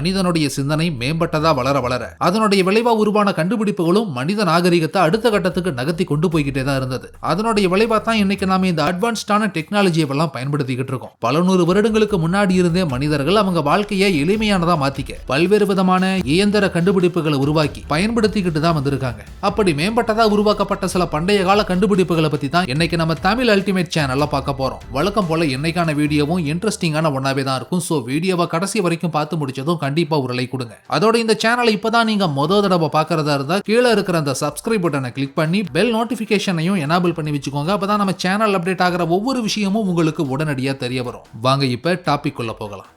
மனிதனுடைய சிந்தனை மேம்பட்டதா வளர வளர அதனுடைய விளைவா உருவான கண்டுபிடிப்புகளும் மனித நாகரிகத்தை அடுத்த கட்டத்துக்கு நகர்த்தி கொண்டு போய்கிட்டே தான் இருந்தது. அதனுடைய விளைவா தான் இன்னைக்கு நாம இந்த அட்வான்ஸ்டான டெக்னாலஜியை எல்லாம் பயன்படுத்திக்கிட்டு இருக்கோம். பல நூறு வருடங்களுக்கு முன்னாடி இருந்தே மனிதர்கள் அவங்க வாழ்க்கையை எளிமையானதா மாத்திக்க பல்வேறு விதமான இயந்திர கண்டுபிடிப்புகளை உருவாக்கி பயன்படுத்திக்கிட்டு தான் வந்திருக்காங்க. அப்படி மேம்பட்டதா உருவாக்கப்பட்ட சில பண்டைய கால கண்டுபிடிப்புகளை பத்தி தான் இன்னைக்கு நம்ம தமிழ் அல்டிமேட் சேனல்ல பார்க்க போறோம். வழக்கம் போல இன்னைக்கான வீடியோவும் இன்ட்ரெஸ்டிங்கான ஒன்னாவே தான் இருக்கும். சோ வீடியோவை கடைசி வரைக்கும் பார்த்து முடிச்சதும் கண்டிப்பா ஒரு லைக் கொடுங்க. அதோட இந்த சேனலை இப்பதான் நீங்க முதல் தடவை பார்க்கறதா இருந்தா கீழே இருக்கிற அந்த சப்ஸ்கிரைப் பட்டனை கிளிக் பண்ணி பெல் நோட்டிபிகேஷனையும் எனேபிள் பண்ணி வச்சுக்கோங்க. அப்பதான் நம்ம சேனல் அப்டேட் ஆகிற ஒவ்வொரு விஷயமும் உங்களுக்கு உடனடியா தெரிய வரும். வாங்க இப்ப டாபிக் உள்ள போகலாம்.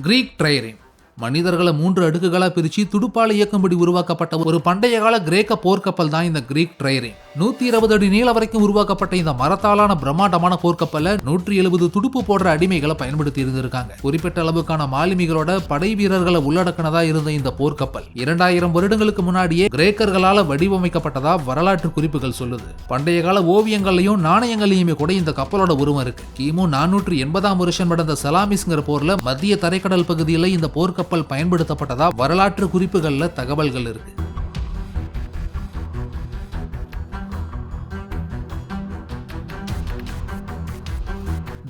கிரீக் ட்ரைரிங் மனிதர்களை 3 அடுக்குகளா பிரிச்சு துடுப்பால இயக்கும்படி உருவாக்கப்பட்ட ஒரு பண்டைய கால கிரேக்க போர்க்கப்பல் தான் இந்த கிரீக் ட்ரைரிங். 120 அடி நீளம் வரைக்கும் உருவாக்கப்பட்ட இந்த மரத்தாலான பிரம்மாண்டமான போர்க்கப்பல்ல 170 துடுப்பு போடுற அடிமைகளை பயன்படுத்தி இருந்திருக்காங்க. குறிப்பிட்ட அளவுக்கான மாலுமிகளோட படை வீரர்களை உள்ளடக்கினதா இருந்த இந்த போர்க்கப்பல் 2000 வருடங்களுக்கு முன்னாடியே கிரேக்கர்களால வடிவமைக்கப்பட்டதா வரலாற்று குறிப்புகள் சொல்லுது. பண்டைய கால ஓவியங்களையும் நாணயங்களையுமே கூட இந்த கப்பலோட உருவம் இருக்கு. கிமு 480 வருஷம் நடந்த சலாமிஸ்ங்கிற போர்ல மத்திய தரைக்கடல் பகுதியில் இந்த போர்க்கப்பல் பயன்படுத்தப்பட்டதா வரலாற்று குறிப்புகள்ல தகவல்கள் இருக்கு.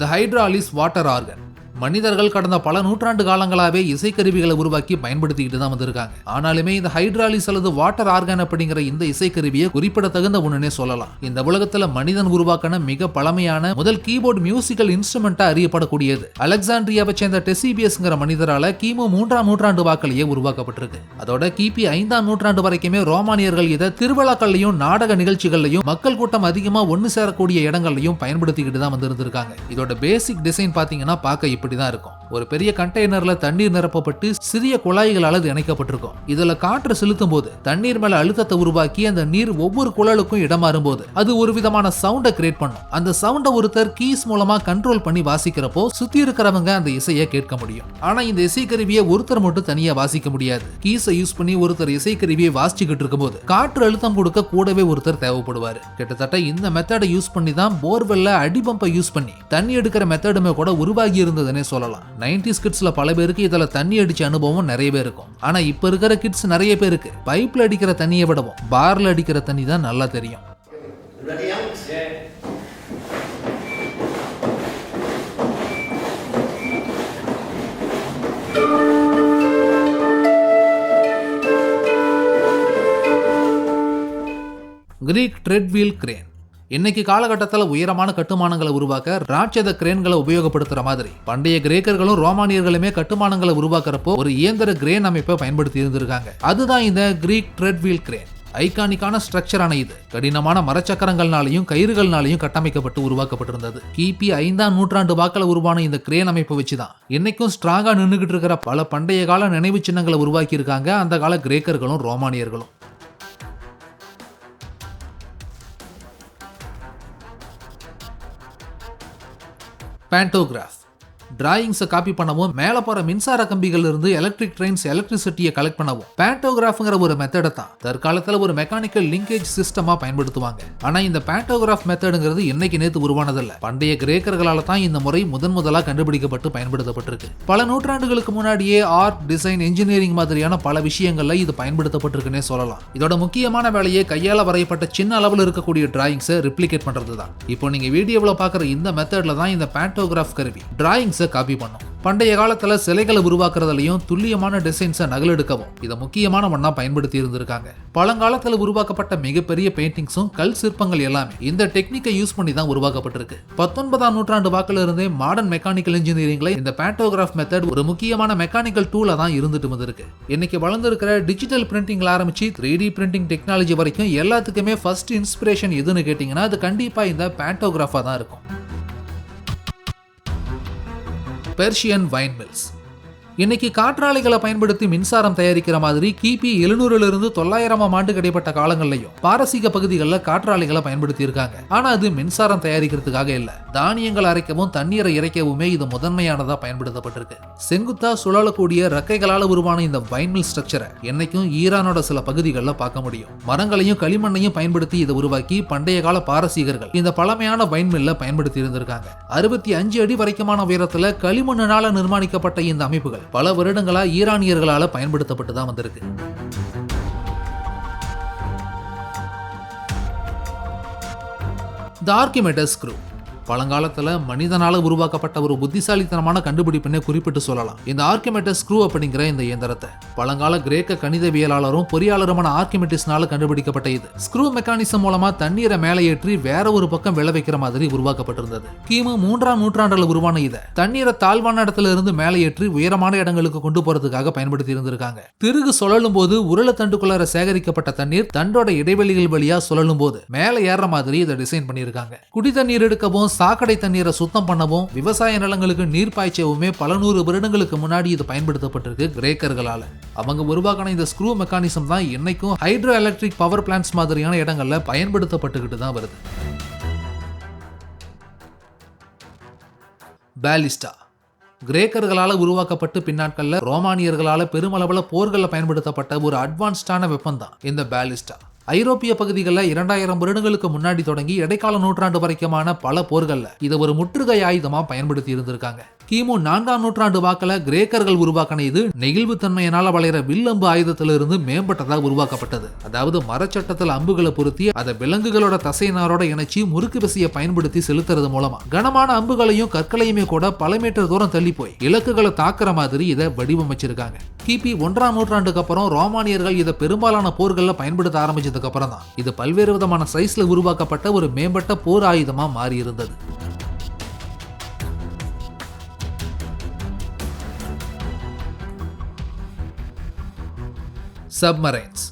The hydraulic water organ மனிதர்கள் கடந்த பல நூற்றாண்டு காலங்களாவே இசைக்கருவிகளை உருவாக்கி பயன்படுத்திக்கிட்டு தான் வந்திருக்காங்க. ஆனாலுமே இந்த ஹைட்ராலிஸ் அல்லது வாட்டர் ஆர்கன் அப்படிங்கிற இந்த இசைக்கருவியை குறிப்பிடத்தகுந்த ஒண்ணுனே சொல்லலாம். இந்த உலகத்துல மனிதன் உருவாக்கின மிக பழமையான முதல் கீபோர்டு மியூசிக்கல் இன்ஸ்ட்ருமெண்டா அறியப்படக்கூடியது அலெக்சாண்ட்ரியாவை சேர்ந்த டெசிபியஸ்ங்கிற மனிதரால கிமு 3ஆம் நூற்றாண்டு வாக்கிலேயே உருவாக்கப்பட்டிருக்கு. அதோட கிபி 5ஆம் நூற்றாண்டு வரைக்குமே ரோமானியர்கள் இதை திருவிழாக்கள்லையும் நாடக நிகழ்ச்சிகள்லையும் மக்கள் கூட்டம் அதிகமா ஒன்னு சேரக்கூடிய இடங்கள்லையும் பயன்படுத்திக்கிட்டு தான் வந்திருந்திருக்காங்க. இதோட பேசிக் டிசைன் பாத்தீங்கன்னா பார்க்க தான் இருக்கும். ஒரு பெரிய கண்டெய்னர்ல தண்ணீர் நிரப்பப்பட்டு சிறிய குழாய்களால் அது இணைக்கப்பட்டிருக்கும். இதுல காற்று செலுத்தும் போது தண்ணீர் மேல அழுத்தத்தை உருவாக்கி அந்த நீர் ஒவ்வொரு குழலுக்கும் இடமாறும் போது அது ஒரு விதமான சவுண்டை கிரியேட் பண்ணும். அந்த சவுண்டை ஒருத்தர் கீஸ் மூலமா கண்ட்ரோல் பண்ணி வாசிக்கிறப்போ சுத்தி இருக்கிறவங்க அந்த இசையை கேட்க முடியும். ஆனா இந்த இசைக்கருவியை ஒருத்தர் மட்டும் தனியா வாசிக்க முடியாது. கீஸை யூஸ் பண்ணி ஒருத்தர் இசைக்கருவியை வாசிச்சுக்கிட்டு இருக்கும் போது காற்று அழுத்தம் கொடுக்க கூடவே ஒருத்தர் தேவைப்படுவாரு. கிட்டத்தட்ட இந்த மெத்தடை யூஸ் பண்ணி தான் போர்வெல்ல அடிபம்பை யூஸ் பண்ணி தண்ணி எடுக்கிற மெத்தடுமே கூட உருவாகி இருந்தது சொல்லலாம். 90s கிட்ஸ்ல பல பேருக்கு இதுல தண்ணி அடிச்ச அனுபவம் நிறையவே இருக்கும். ஆனா இப்ப இருக்கிற கிட்ஸ் நிறைய பேருக்கு பைப்ல அடிக்கிற தண்ணியை விடவும் பார்ல அடிக்கிற தண்ணி தான் நல்லா தெரியும். கிரீக் ட்ரெட்வீல் கிரேன் இன்னைக்கு காலகட்டத்தில் உயரமான கட்டுமானங்களை உருவாக்க ராட்சத கிரேன்களை உபயோகப்படுத்துற மாதிரி பண்டைய கிரேக்கர்களும் ரோமானியர்களுமே கட்டுமானங்களை உருவாக்குறப்போ ஒரு இயந்திர கிரேன் அமைப்பை பயன்படுத்தி இருந்திருக்காங்க. அதுதான் இந்த கிரீக் ட்ரெட்வீல் கிரேன். ஐகானிக்கான ஸ்ட்ரக்சரான இது கடினமான மரச்சக்கரங்கள்னாலையும் கயிறுகள்னாலையும் கட்டமைக்கப்பட்டு உருவாக்கப்பட்டிருந்தது. கிபி 5ஆம் நூற்றாண்டு வாக்கில் உருவான இந்த கிரேன் அமைப்பை வச்சுதான் இன்னைக்கும் ஸ்ட்ராங்கா நின்றுகிட்டு இருக்கிற பல பண்டைய கால நினைவு சின்னங்களை உருவாக்கி இருக்காங்க அந்த கால கிரேக்கர்களும் ரோமானியர்களும். பேண்டோகிராஃப் டிராயிங்ஸை காப்பி பண்ணவும் மேல போற மின்சார கம்பிகள் இருந்து எலக்ட்ரிக் ட்ரெயின்ஸ் எலக்ட்ரிசிட்டியை கலெக்ட் பண்ணவும் பேண்டோகிராஃப்ங்கிற ஒரு மெத்தடை தான் தற்காலத்துல ஒரு மெக்கானிக்கல் லிங்கேஜ் சிஸ்டமா பயன்படுத்துவாங்க. ஆனா இந்த பேண்டோகிராஃப் மெத்தடுங்கிறது இன்னைக்கு நேத்து உருவானதில்ல. பண்டைய கிரேக்கர்களால தான் இந்த முறை முதலா கண்டுபிடிக்கப்பட்டு பயன்படுத்தப்பட்டிருக்கு. பல நூற்றாண்டுகளுக்கு முன்னாடியே ஆர்ட், டிசைன், இன்ஜினியரிங் மாதிரியான பல விஷயங்கள்ல இது பயன்படுத்தப்பட்டிருக்குன்னே சொல்லலாம். இதோட முக்கியமான வேலையை கையால வரையப்பட்ட சின்ன அளவில் இருக்கக்கூடிய டிராயிங்ஸை ரிப்ளிகேட் பண்றது தான். இப்போ நீங்க வீடியோவில் பாக்குற இந்த மெத்தட்ல தான் இந்த பேண்டோகிராஃப் கருவி டிராயிங்ஸ் காப்பி பண்ணும். பண்டைய காலத்துல சிலைகளை உருவாக்குறதுலயும் துல்லியமான டிசைன்ஸை நகலெடுக்கவும் இதை முக்கியமான ஒண்ணா பயன்படுத்தி இருந்திருக்காங்க. பழங்காலத்துல உருவாக்கப்பட்ட மிகப்பெரிய பெயிண்டிங்ஸும் கல் சிற்பங்கள் எல்லாமே இந்த டெக்னிக்கை யூஸ் பண்ணி தான் உருவாக்கப்பட்டிருக்கு. 19ஆம் நூற்றாண்டு வாக்குல இருந்தே மாடர்ன் மெக்கானிக்கல் இன்ஜினியரிங்ல இந்த பேண்டோகிராஃப் மெத்தட் ஒரு முக்கியமான மெக்கானிக்கல் டூலா தான் இருந்துட்டு வந்திருக்கு. இன்னைக்கு வளர்ந்திருக்கிற டிஜிட்டல் பிரிண்டிங்ல ஆரம்பிச்சு 3D பிரிண்டிங் டெக்னாலஜி வரைக்கும் எல்லாத்துக்குமே ஃபர்ஸ்ட் இன்ஸ்பிரேஷன் எதுன்னு கேட்டீங்கன்னா அது கண்டிப்பா இந்த பேண்டோகிராஃபா தான் இருக்கும். பெர்ஷியன் வைன் மில்ஸ் இன்னைக்கு காற்றாலைகளை பயன்படுத்தி மின்சாரம் தயாரிக்கிற மாதிரி கிபி 700 900 ஆண்டு கிடைப்பட்ட காலங்கள்லயும் பாரசீக பகுதிகளில் காற்றாலைகளை பயன்படுத்தி இருக்காங்க. ஆனா அது மின்சாரம் தயாரிக்கிறதுக்காக இல்ல, தானியங்கள் அரைக்கவும் தண்ணீரை இறைக்கவுமே இது முதன்மையானதா பயன்படுத்தப்பட்டிருக்கு. செங்குத்தா சுழலக்கூடிய ரெக்கைகளால் உருவான இந்த வைன் மில் ஸ்ட்ரக்சரை என்னைக்கும் ஈரானோட சில பகுதிகளில் பார்க்க முடியும். மரங்களையும் களிமண்ணையும் பயன்படுத்தி இதை உருவாக்கி பண்டைய கால பாரசீகர்கள் இந்த பழமையான வைன் மில்ல பயன்படுத்தி இருந்திருக்காங்க. 65 அடி வரைக்குமான உயரத்துல களிமண்ணால நிர்மாணிக்கப்பட்ட இந்த அமைப்புகள் பல வருடங்களா ஈரானியர்களால பயன்படுத்தப்பட்டு தான் வந்திருக்கு. தி ஆர்கிமெடஸ் ஸ்க்ரூ பழங்காலத்துல மனிதனால உருவாக்கப்பட்ட ஒரு புத்திசாலித்தனமான கண்டுபிடிப்புன்னு குறிப்பிட்டு சொல்லலாம். இந்த ஆர்கிமெடஸ் ஸ்க்ரூ அப்படிங்கிற இந்த இயந்திரத்தை பழங்கால கிரேக்க கணிதவியலாளரும் பொறியாளருமான ஆர்கிமெடிஸ்னால கண்டுபிடிக்கப்பட்ட இது ஸ்க்ரூ மெக்கானிசம் மூலமா தண்ணீரை மேலே ஏற்றி வேற ஒரு பக்கம் விளை வைக்கிற மாதிரி உருவாக்கப்பட்டிருந்தது. கிமு 3ஆம் நூற்றாண்டுல உருவான இதை தண்ணீரை தாழ்வான இடத்துல இருந்து மேலே ஏற்றி உயரமான இடங்களுக்கு கொண்டு போறதுக்காக பயன்படுத்தி இருந்திருக்காங்க. திருகு சுழலும் போது உருளை தண்டுக்குள்ளார சேகரிக்கப்பட்ட தண்ணீர் தண்டோட இடைவெளிகள் வழியா சுழலும் போது மேலே ஏற மாதிரி இதை டிசைன் பண்ணியிருக்காங்க. குடி தண்ணீர் எடுக்கவும் சாக்கடை தண்ணீரை சுத்தம் பண்ணவும் விவசாய நிலங்களுக்கு நீர் பாய்ச்சவுமே பல நூறு வருடங்களுக்கு முன்னாடி இது பயன்படுத்தப்பட்டிருக்கு கிரேக்கர்களால. அவங்க உருவாக்கின இந்த ஸ்க்ரூ மெக்கானிசம் தான் இன்னைக்கும் ஹைட்ரோ எலக்ட்ரிக் பவர் பிளான்ட்ஸ் மாதிரியான இடங்கள்ல பயன்படுத்தப்பட்டுக்கிட்டு தான் வருது. பாலிஸ்டா கிரேக்கர்களால உருவாக்கப்பட்டு பின்னாட்கள்ல ரோமானியர்களால பெருமளவுல போர்களில் பயன்படுத்தப்பட்ட ஒரு அட்வான்ஸ்டான வெப்பன் தான் இந்த பாலிஸ்டா. ஐரோப்பிய பகுதிகளில் 2000 வருடங்களுக்கு முன்னாடி தொடங்கி இடைக்கால நூற்றாண்டு வரைக்குமான பல போர்களில் இதை ஒரு முற்றுகை ஆயுதமா பயன்படுத்தி இருந்திருக்காங்க. கிமு 4ஆம் நூற்றாண்டு வாக்கில் கிரேக்கர்கள் உருவாக்கின இது நெகிழ்வுத்தன்மையினால வளைகிற வில்லம்பு ஆயுதத்திலிருந்து மேம்பட்டதாக உருவாக்கப்பட்டது. அதாவது மரச்சட்டத்தில் அம்புகளை பொருத்தி அதை விலங்குகளோட தசையினாரோட இணைச்சி முறுக்கு விசையை பயன்படுத்தி செலுத்துறது மூலமா கனமான அம்புகளையும் கற்களையுமே கூட பல மீட்டர் தூரம் தள்ளி போய் இலக்குகளை தாக்குற மாதிரி இதை வடிவமைச்சிருக்காங்க. கிபி 1ஆம் நூற்றாண்டுக்கு அப்புறம் ரோமானியர்கள் இதை பெரும்பாலான போர்களில் பயன்படுத்த ஆரம்பிச்சதுக்கு அப்புறம் தான் இது பல்வேறு விதமான சைஸ்ல உருவாக்கப்பட்ட ஒரு மேம்பட்ட போர் ஆயுதமா மாறி இருந்தது. சப்மரைன்ஸ்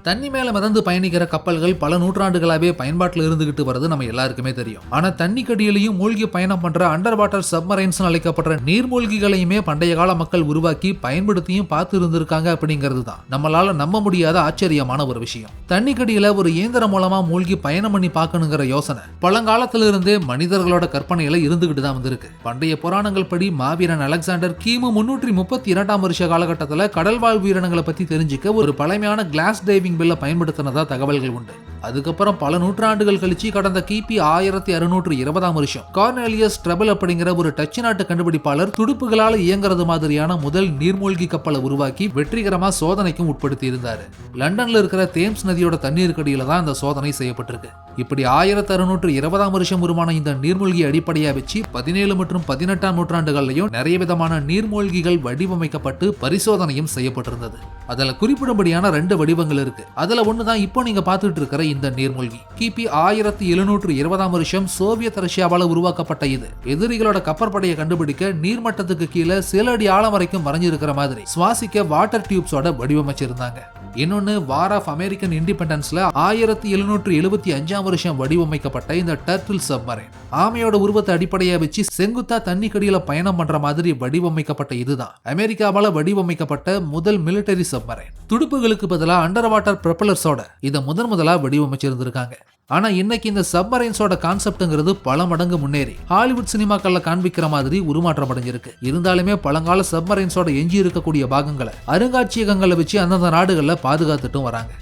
தண்ணி மேல மிதந்து பயணிக்கிற கப்பல்கள் பல நூற்றாண்டுகளாவே பயன்பாட்டில் இருந்துகிட்டு வரது நம்ம எல்லாருக்குமே தெரியும். ஆனா தண்ணி கடியிலையும் மூழ்கி பயணம் பண்ற அண்டர் வாட்டர் சப்மரைன்ஸ் அழைக்கப்படுற நீர்மூழ்கிகளையுமே பண்டைய கால மக்கள் உருவாக்கி பயன்படுத்தியும் பார்த்து இருந்திருக்காங்க அப்படிங்கிறது தான் நம்மளால நம்ப முடியாத ஆச்சரியமான ஒரு விஷயம். தண்ணி கடியில ஒரு இயந்திரம் மூலமா மூழ்கி பயணம் பண்ணி பார்க்கணுங்கிற யோசனை பழங்காலத்தில இருந்தே மனிதர்களோட கற்பனையில இருந்துகிட்டு தான் வந்திருக்கு. பண்டைய புராணங்கள் படி மாவீரன் அலெக்சாண்டர் கிமு 332ஆம் வருஷ காலகட்டத்தில் கடல்வாழ் உயிரினங்களை பத்தி தெரிஞ்சுக்க ஒரு பழமையான கிளாஸ் டைவிங் பில்ல பயன்படுத்தினதா தகவல்கள் உண்டு. அதுக்கப்புறம் பல நூற்றாண்டுகள் கழிச்சு கடந்த கிபி 1620ஆம் வருஷம் கார்னேலியஸ் ட்ரபிள் அப்படிங்கிற ஒரு டச்சு நாட்டு கண்டுபிடிப்பாளர் துடுப்புகளால் இயங்குறது மாதிரியான முதல் நீர்மூழ்கி கப்பலை உருவாக்கி வெற்றிகரமா சோதனைக்கும் உட்படுத்தி இருந்தாரு. லண்டன்ல இருக்கிற தேம்ஸ் நதியோட தண்ணீர் கடியில தான் இந்த சோதனை செய்யப்பட்டிருக்கு. இப்படி 1620ஆம் வருஷம் உருவான இந்த நீர்மூழ்கி அடிப்படையா வச்சு 17 மற்றும் 18ஆம் நூற்றாண்டுகள்லயும் நிறைய விதமான நீர்மூழ்கிகள் வடிவமைக்கப்பட்டு பரிசோதனையும் செய்யப்பட்டிருந்தது. அதுல குறிப்பிடும்படியான 2 வடிவங்கள் இருக்கு. அதுல ஒண்ணுதான் இப்போ நீங்க பார்த்துட்டு இருக்கிற இந்த நீர்மூழ்கி. கிபி 1720ஆம் வருஷம் சோவியத் ரஷ்யாவால உருவாக்கப்பட்ட இது எதிரிகளோட கப்பற்படையை கண்டுபிடிக்க நீர்மட்டத்துக்கு கீழே சில அடி ஆழம் வரைக்கும் மறைஞ்சிருக்கிற மாதிரி சுவாசிக்க வாட்டர் டியூப்ஸோட வடிவமைச்சிருந்தாங்க. இன்னொன்னு வார் ஆஃப் அமெரிக்கன் இண்டிபெண்டன்ஸ்ல 1775ஆம் வருஷம் வடிவமைக்கப்பட்ட இந்த டர்ட்டில் சப்மரைன் ஆமையோட உருவத்தை அடிப்படையா வச்சு செங்குத்தா தண்ணி கடியில பயணம் பண்ற மாதிரி வடிவமைக்கப்பட்ட இதுதான் அமெரிக்காவால வடிவமைக்கப்பட்ட முதல் மிலிட்டரி சப்மரைன். துடுப்புகளுக்கு பதிலா அண்டர் வாட்டர் ப்ரொபல்லர்ஸோட இதை முதலா வடிவமைச்சிருந்திருக்காங்க. ஆனா இன்னைக்கு இந்த சப்மரைன்ஸோட கான்செப்ட்ங்கிறது பல மடங்கு முன்னேறி ஹாலிவுட் சினிமாக்கள்ல காண்பிக்கிற மாதிரி உருமாற்றமடைஞ்சிருக்கு. இருந்தாலுமே பழங்கால சப்மரைன்ஸோட எஞ்சி இருக்கக்கூடிய பாகங்களை அருங்காட்சியகங்களை வச்சு அந்தந்த நாடுகள்ல பாதுகாத்துட்டும் வராங்க.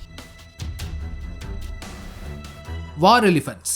வார் எலிஃபென்ட்ஸ்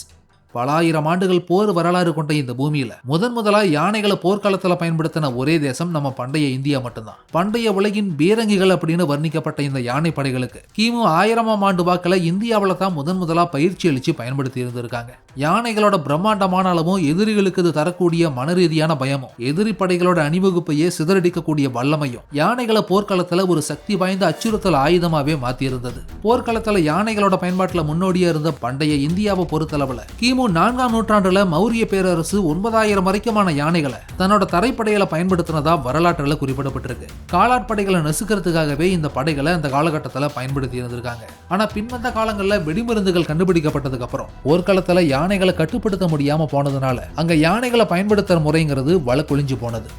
பல ஆயிரம் ஆண்டுகள் போர் வரலாறு கொண்ட இந்த பூமியில முதலா யானைகளை போர்க்காலத்துல பயன்படுத்தின ஒரே தேசம் நம்ம பண்டைய இந்தியா மட்டும்தான். பண்டைய உலகின் பீரங்கிகள் அப்படின்னு வர்ணிக்கப்பட்ட இந்த யானை படைகளுக்கு கிமு 1000ஆம் ஆண்டு வாக்கில் இந்தியாவில தான் முதலா பயிற்சி அளிச்சு பயன்படுத்தி இருந்திருக்காங்க. யானைகளோட பிரம்மாண்டமான அளவும் எதிரிகளுக்கு இது தரக்கூடிய மன ரீதியான பயமும் எதிரி படைகளோட அணிவகுப்பையே சிதறடிக்கக்கூடிய வல்லமையும் யானைகளை போர்க்காலத்துல ஒரு சக்தி வாய்ந்த அச்சுறுத்தல் ஆயுதமாவே மாத்தி இருந்தது. போர்க்காலத்துல யானைகளோட பயன்பாட்டுல முன்னோடியா இருந்த பண்டைய இந்தியாவை பொறுத்தளவுல கிமு 4ஆம் நூற்றாண்டுல மௌரிய பேரரசு 9000 வரைக்குமான யானைகளை தன்னோட தரைப்படைகளை பயன்படுத்தினதா வரலாற்றுல குறிப்பிடப்பட்டிருக்கு. காலாட்படைகளை நசுக்கிறதுக்காகவே இந்த படைகளை அந்த காலகட்டத்துல பயன்படுத்தி இருந்திருக்காங்க. ஆனா பின்வந்த காலங்கள்ல வெடிமருந்துகள் கண்டுபிடிக்கப்பட்டதுக்கு அப்புறம் போர்க்காலத்துல யானைகளை கட்டுப்படுத்த முடியாம போனதுனால அங்க யானைகளை பயன்படுத்துற முறைங்கிறது வழக்கொழிஞ்சு போனது.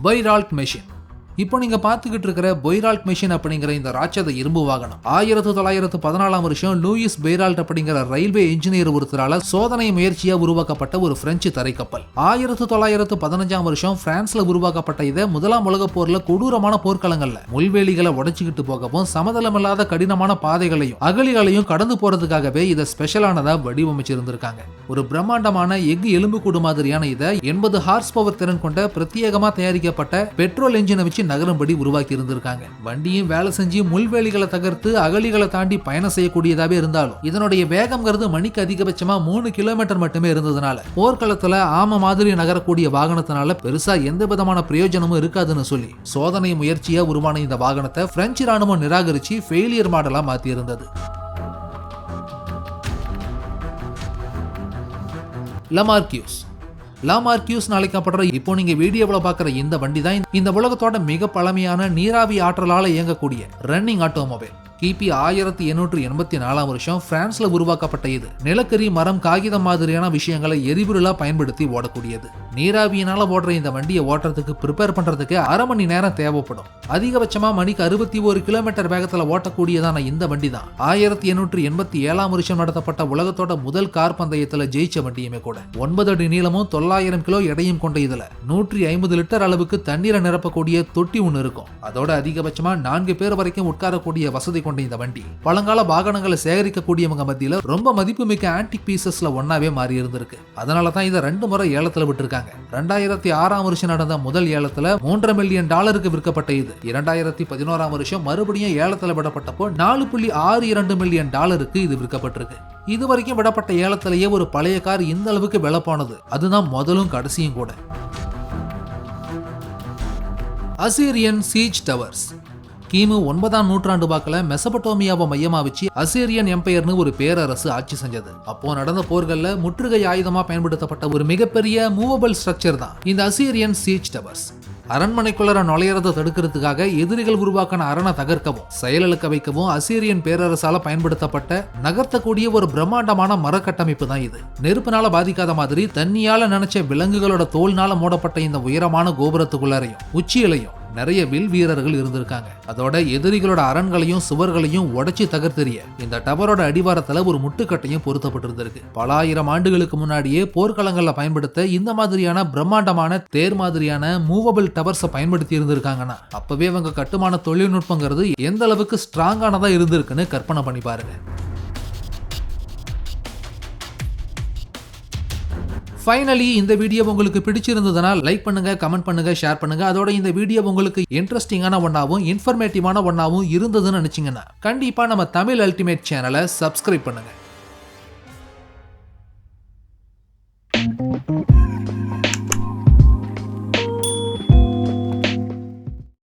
பைரால்ட் மெஷின் இப்போ நீங்க பாத்துக்கிட்டு இருக்கிற பொய்ரால்ட் மிஷின் அப்படிங்கிற இந்த ராட்சத இரும்பு வாகனம் 1914 வருஷம் லூயிஸ் பெய்ரால்ட் அப்படிங்கிற ரயில்வே இன்ஜினியர் ஒருத்தரால சோதனை முயற்சியா உருவாக்கப்பட்ட ஒரு பிரெஞ்சு தரைக்கப்பல். 1915 வருஷம் பிரான்ஸ்ல உருவாக்கப்பட்ட இதை முதலாம் உலக போர்ல கொடூரமான போர்க்களங்கள்ல முள்வேலிகளை உடைச்சுக்கிட்டு போகவும் சமதளமில்லாத கடினமான பாதைகளையும் அகழிகளையும் கடந்து போறதுக்காகவே இதை ஸ்பெஷலானதா வடிவமைச்சிருந்திருக்காங்க. ஒரு பிரம்மாண்டமான எஃகு எலும்புக்கூடு மாதிரியான இதை 80 ஹார்ஸ் பவர் திறன் கொண்ட பிரத்யேகமா தயாரிக்கப்பட்ட பெட்ரோல் என்ஜினை வச்சு நகரும்படி உருவாக்கி இருந்திருக்காங்க. வண்டியும் வேலை செஞ்சு முள்வேலிகளை தகர்த்து அகழிகளை தாண்டி பயணம் செய்யக்கூடியதாவே இருந்தாலும் இதனுடைய வேகம்ங்கிறது மணிக்கு அதிகபட்சமா 3 கிலோமீட்டர் மட்டுமே இருந்ததுனால போர்க்களத்துல ஆம மாதிரி நகரக்கூடிய வாகனத்தினால பெருசா எந்த விதமான பிரயோஜனமும் இருக்காதுன்னு சொல்லி சோதனை முயற்சியா உருவான இந்த வாகனத்தை பிரெஞ்சு ராணுவம் நிராகரிச்சு ஃபெயிலியர் மாடலா மாத்தி இருந்தது. லாமார்க்யூஸ் அழைக்கப்படுற இப்போ நீங்க வீடியோவில் பார்க்குற இந்த வண்டி தான் இந்த உலகத்தோட மிக பழமையான நீராவி ஆற்றலால இயங்கக்கூடிய ரன்னிங் ஆட்டோமொபைல். கிபி 1884 வருஷம் பிரான்ஸ்ல உருவாக்கப்பட்ட இது நிலக்கரி, மரம், காகிதம் மாதிரியான விஷயங்களை எரிபொருளா பயன்படுத்தி ஓடக்கூடியது. நீராவியினால ஓடுற இந்த வண்டியை ஓட்டுறதுக்கு ப்ரிப்பேர் பண்றதுக்கு அரை மணி நேரம் தேவைப்படும். அதிகபட்சமா மணிக்கு 61 கிலோமீட்டர் வேகத்துல ஓட்டக்கூடியதான இந்த வண்டி தான் 1887 வருஷம் நடத்தப்பட்ட உலகத்தோட முதல் கார் பந்தயத்துல ஜெயிச்ச வண்டியுமே கூட. 9 அடி நீளமும் 900 கிலோ எடையும் கொண்ட இதுல 150 லிட்டர் அளவுக்கு தண்ணீரை நிரப்பக்கூடிய தொட்டி ஒண்ணு இருக்கும். அதோட அதிகபட்சமா 4 பேர் வரைக்கும் உட்காரக்கூடிய வசதி கொண்ட இந்த வண்டி பழங்கால வாகனங்களை சேகரிக்கக்கூடியவங்க மத்தியில ரொம்ப மதிப்புமிக்க ஆன்டிக் பீசஸ்ல ஒன்னாவே மாறி இருந்திருக்கு. அதனாலதான் இதை 2 முறை ஏலத்துல விட்டுருக்காங்க. 2006 வருஷம் நடந்த முதல் ஏலத்துல $3 மில்லியன் விற்கப்பட்ட இது 2011 வருஷம் மறுபடியும் ஏலத்துல விடப்பட்டப்போ $4.62 மில்லியன் இது விற்கப்பட்டிருக்கு. இதுவரைக்கும் விடப்பட்ட ஏலத்திலேயே ஒரு பழைய கார் இந்த அளவுக்கு விலை போனது அதுதான் முதலும் கடைசியும் கூட. அசீரியன் சீஜ் டவர்ஸ். கிமு 9ஆம் நூற்றாண்டு வாக்குல மெசபடோமியாவை மையமா வச்சு அசீரியன் எம்பையர்னு ஒரு பேரரசு ஆட்சி செஞ்சது. அப்போ நடந்த போர்கள்ல முற்றுகை ஆயுதமா பயன்படுத்தப்பட்ட ஒரு மிகப்பெரிய மூவபிள் ஸ்ட்ரக்சர் தான் இந்த அசீரியன் சீஜ் டவர்ஸ். அரண்மனைக்குள்ள நுழையறதை தடுக்கிறதுக்காக எதிரிகள் உருவாக்கின அரணை தகர்க்கவும் செயலிழக்க வைக்கவும் அசீரியன் பேரரசால பயன்படுத்தப்பட்ட நகர்த்தக்கூடிய ஒரு பிரம்மாண்டமான மரக்கட்டமைப்பு தான் இது. நெருப்புனால பாதிக்காத மாதிரி தண்ணியால நினைச்ச விலங்குகளோட தோல்னால மூடப்பட்ட இந்த உயரமான கோபுரத்துக்குள்ளாரையும் உச்சியிலையும் நிறைய வில் வீரர்கள் இருந்திருக்காங்க. அதோட எதிரிகளோட அரண்களையும் சுவர்களையும் உடைச்சு தகர்த்தெறிய இந்த டவரோட அடிவாரத்துல ஒரு முட்டுக்கட்டையும் பொருத்தப்பட்டிருந்திருக்கு. பல ஆயிரம் ஆண்டுகளுக்கு முன்னாடியே போர்க்களங்கள்ல பயன்படுத்த இந்த மாதிரியான பிரம்மாண்டமான தேர் மாதிரியான மூவபிள் டவர்ஸை பயன்படுத்தி இருந்திருக்காங்கன்னா அப்பவே அவங்க கட்டுமான தொழில்நுட்பங்கிறது எந்த அளவுக்கு ஸ்ட்ராங்கானதா இருந்திருக்குன்னு கற்பனை பண்ணி பாருங்க. ஃபைனலி இந்த வீடியோ உங்களுக்கு பிடிச்சிருந்ததுன்னா லைக் பண்ணுங்க, கமெண்ட் பண்ணுங்க, ஷேர் பண்ணுங்க. அதோட இந்த வீடியோ உங்களுக்கு இன்ட்ரெஸ்டிங்கான ஒன்னாவும் இன்ஃபர்மேட்டிவான ஒன்னாவும் இருந்ததுன்னு நினைச்சீங்கன்னா கண்டிப்பா நம்ம தமிழ் அல்டிமேட் சேனலை சப்ஸ்கிரைப் பண்ணுங்க.